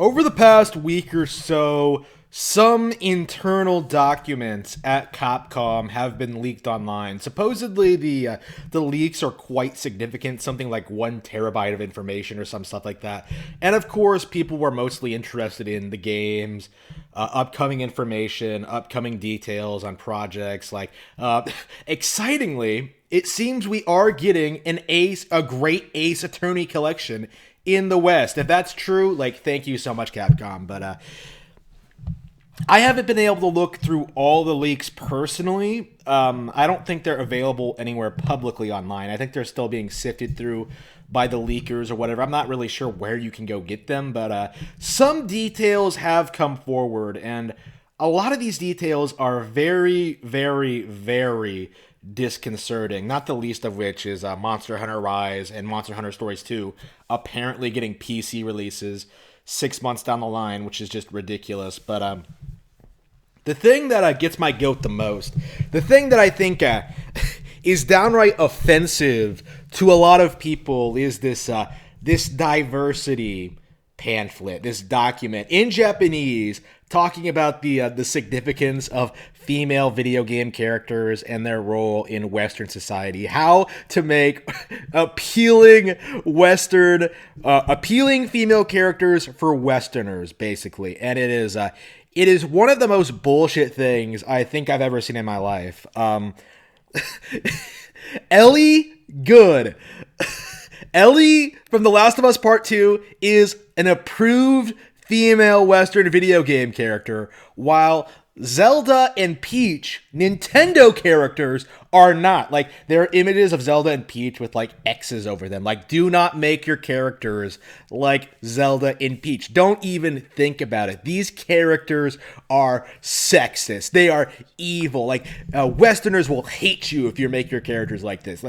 Over the past week or so, some internal documents at Capcom have been leaked online. Supposedly, the leaks are quite significant, something like 1 terabyte of information or some stuff like that. And of course, people were mostly interested in the games, upcoming information, upcoming details on projects. Excitingly, it seems we are getting a great Ace Attorney collection in the West. If that's true, thank you so much, Capcom. But I haven't been able to look through all the leaks personally. I don't think they're available anywhere publicly online. I think they're still being sifted through by the leakers or whatever. I'm not really sure where you can go get them, but some details have come forward, and a lot of these details are very, very, very disconcerting, not the least of which is Monster Hunter Rise and Monster Hunter Stories 2 apparently getting PC releases 6 months down the line, which is just ridiculous. But the thing that gets my goat the most, the thing that I think is downright offensive to a lot of people is this diversity pamphlet, this document in Japanese talking about the significance of female video game characters and their role in Western society, how to make appealing female characters for Westerners, basically. And it is one of the most bullshit things I think I've ever seen in my life. Ellie, good. Ellie from The Last of Us Part 2 is an approved female Western video game character, while Zelda and Peach, Nintendo characters, are not. There are images of Zelda and Peach with, X's over them. Do not make your characters like Zelda and Peach. Don't even think about it. These characters are sexist. They are evil. Westerners will hate you if you make your characters like this.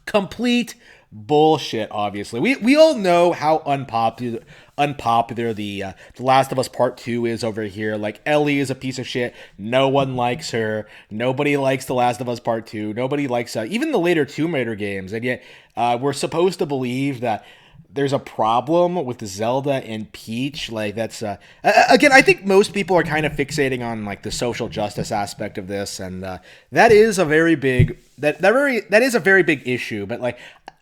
Complete bullshit, obviously. We all know how unpopular the Last of Us Part 2 is over here. Ellie is a piece of shit. No one likes her. Nobody likes The Last of Us Part 2. Nobody likes even the later Tomb Raider games. And yet we're supposed to believe that there's a problem with Zelda and Peach. That's again, I think most people are kind of fixating on the social justice aspect of this, and that is a very big that is a very big issue. But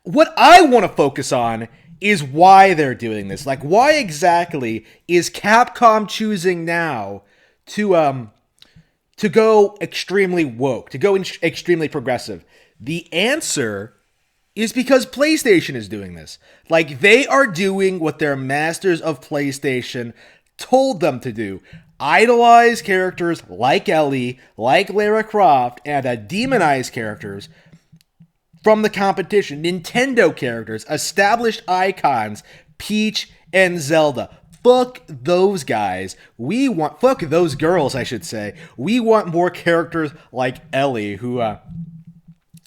what I want to focus on is why they're doing this. Why exactly is Capcom choosing now to go extremely woke, to go extremely progressive? The answer is because PlayStation is doing this. They are doing what their masters of PlayStation told them to do. Idolize characters like Ellie, like Lara Croft, and demonize characters from the competition. Nintendo characters, established icons, Peach and Zelda. Fuck those guys. Fuck those girls, I should say. We want more characters like Ellie, who,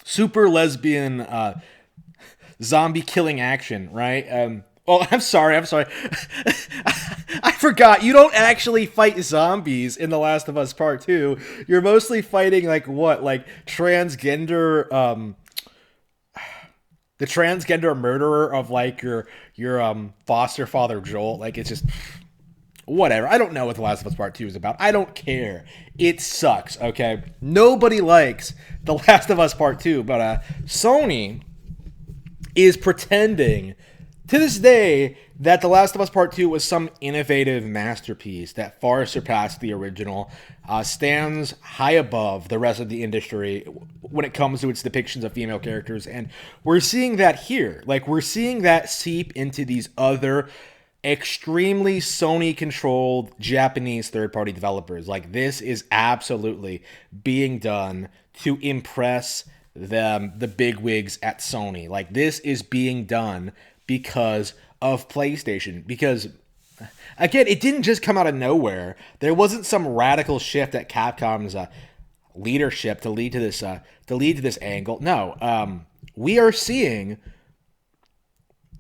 super lesbian, zombie killing action, right? I'm sorry. I forgot. You don't actually fight zombies in The Last of Us Part 2. You're mostly fighting, transgender, the transgender murderer of your foster father Joel. It's just whatever. I don't know what The Last of Us Part 2 is about. I don't care. It sucks, okay? Nobody likes The Last of Us Part 2, but Sony is pretending to this day that The Last of Us Part 2 was some innovative masterpiece that far surpassed the original, stands high above the rest of the industry when it comes to its depictions of female characters, and we're seeing that here. We're seeing that seep into these other extremely Sony-controlled Japanese third-party developers. This is absolutely being done to impress the bigwigs at Sony. This is being done because of PlayStation. Because, again, it didn't just come out of nowhere. There wasn't some radical shift at Capcom's leadership to lead to this angle. No, we are seeing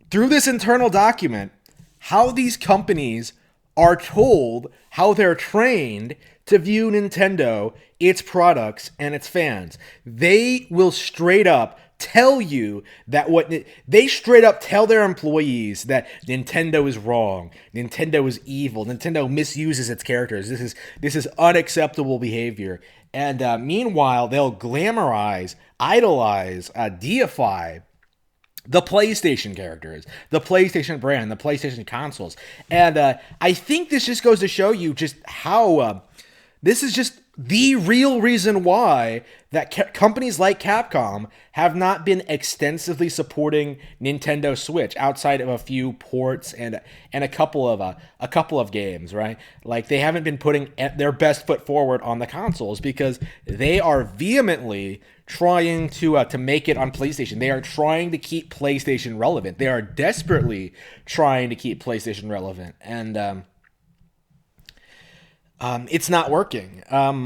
through this internal document how these companies are told, how they're trained to view Nintendo, its products, and its fans. They will straight up tell you that they straight up tell their employees that Nintendo is wrong, Nintendo is evil, Nintendo misuses its characters. This is unacceptable behavior. And meanwhile, they'll glamorize, idolize, deify the PlayStation characters, the PlayStation brand, the PlayStation consoles. And I think this just goes to show you just how this is just the real reason why that companies like Capcom have not been extensively supporting Nintendo Switch outside of a few ports and a couple of games, right? Like, they haven't been putting their best foot forward on the consoles because they are vehemently trying to make it on PlayStation. They are trying to keep PlayStation relevant. They are desperately trying to keep PlayStation relevant, and it's not working.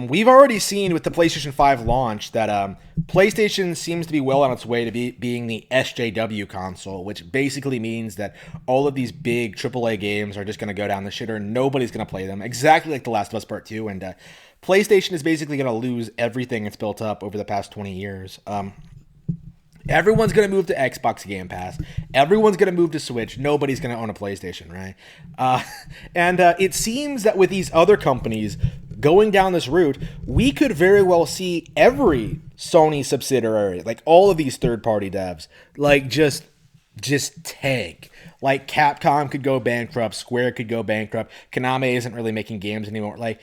We've already seen with the PlayStation 5 launch that PlayStation seems to be well on its way to being the SJW console, which basically means that all of these big AAA games are just going to go down the shitter. Nobody's going to play them, exactly like The Last of Us Part 2, and PlayStation is basically going to lose everything it's built up over the past 20 years. Everyone's going to move to Xbox Game Pass. Everyone's going to move to Switch. Nobody's going to own a PlayStation, right? And it seems that with these other companies going down this route, we could very well see every Sony subsidiary, like all of these third-party devs, like just tank. Like, Capcom could go bankrupt, Square could go bankrupt, Konami isn't really making games anymore. Like,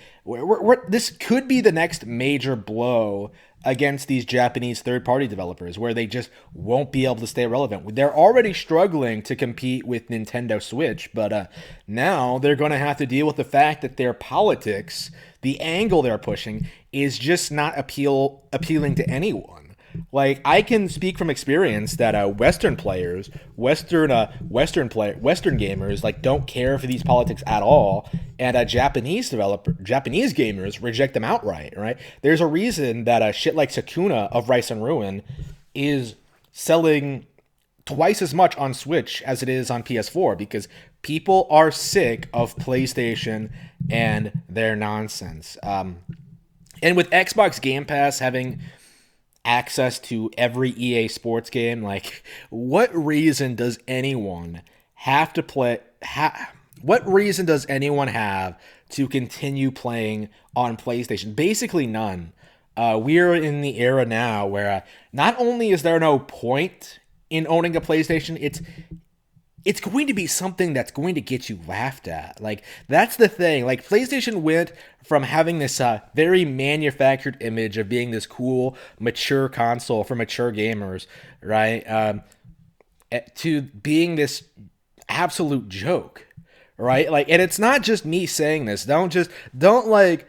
this could be the next major blow against these Japanese third-party developers, where they just won't be able to stay relevant. They're already struggling to compete with Nintendo Switch, but now they're going to have to deal with the fact that their politics, the angle they're pushing, is just not appealing to anyone. Like, I can speak from experience that Western players, Western gamers, like, don't care for these politics at all, and Japanese gamers reject them outright. Right? There's a reason that shit like Sakuna of Rice and Ruin is selling twice as much on Switch as it is on PS4, because people are sick of PlayStation and their nonsense. And with Xbox Game Pass having access to every EA Sports game, like, what reason does anyone have to play? What reason does anyone have to continue playing on PlayStation? Basically none. We're in the era now where not only is there no point in owning a PlayStation, it's going to be something that's going to get you laughed at. Like, that's the thing. Like, PlayStation went from having this very manufactured image of being this cool, mature console for mature gamers, right? To being this absolute joke, right? Like, and it's not just me saying this. Don't let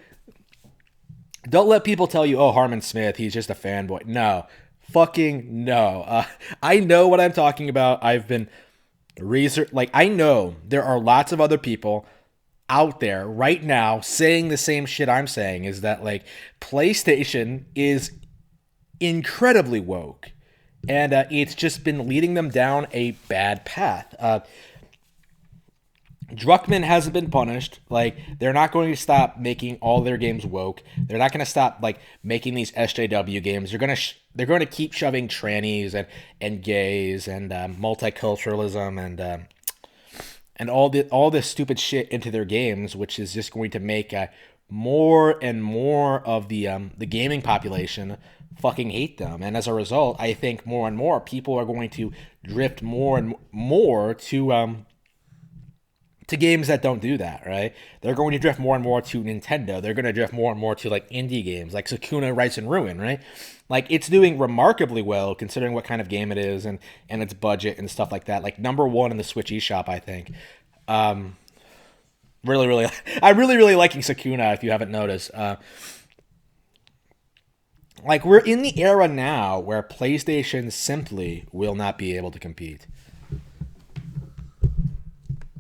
people tell you, oh, Harmon Smith, he's just a fanboy. No, fucking no. I know what I'm talking about. I've been I know there are lots of other people out there right now saying the same shit I'm saying, is that, like, PlayStation is incredibly woke, and it's just been leading them down a bad path. Druckmann hasn't been punished. Like, they're not going to stop making all their games woke. They're not going to stop, like, making these SJW games. They're going to keep shoving trannies and gays and multiculturalism and all this stupid shit into their games, which is just going to make more and more of the gaming population fucking hate them. And as a result, I think more and more people are going to drift more and more to games that don't do that, right? They're going to drift more and more to Nintendo. They're going to drift more and more to, like, indie games, like Sakuna, Rice and Ruin, right? Like, it's doing remarkably well considering what kind of game it is and its budget and stuff like that. Like, #1 in the Switch eShop, I think. I'm really liking Sakuna, if you haven't noticed. Like, we're in the era now where PlayStation simply will not be able to compete.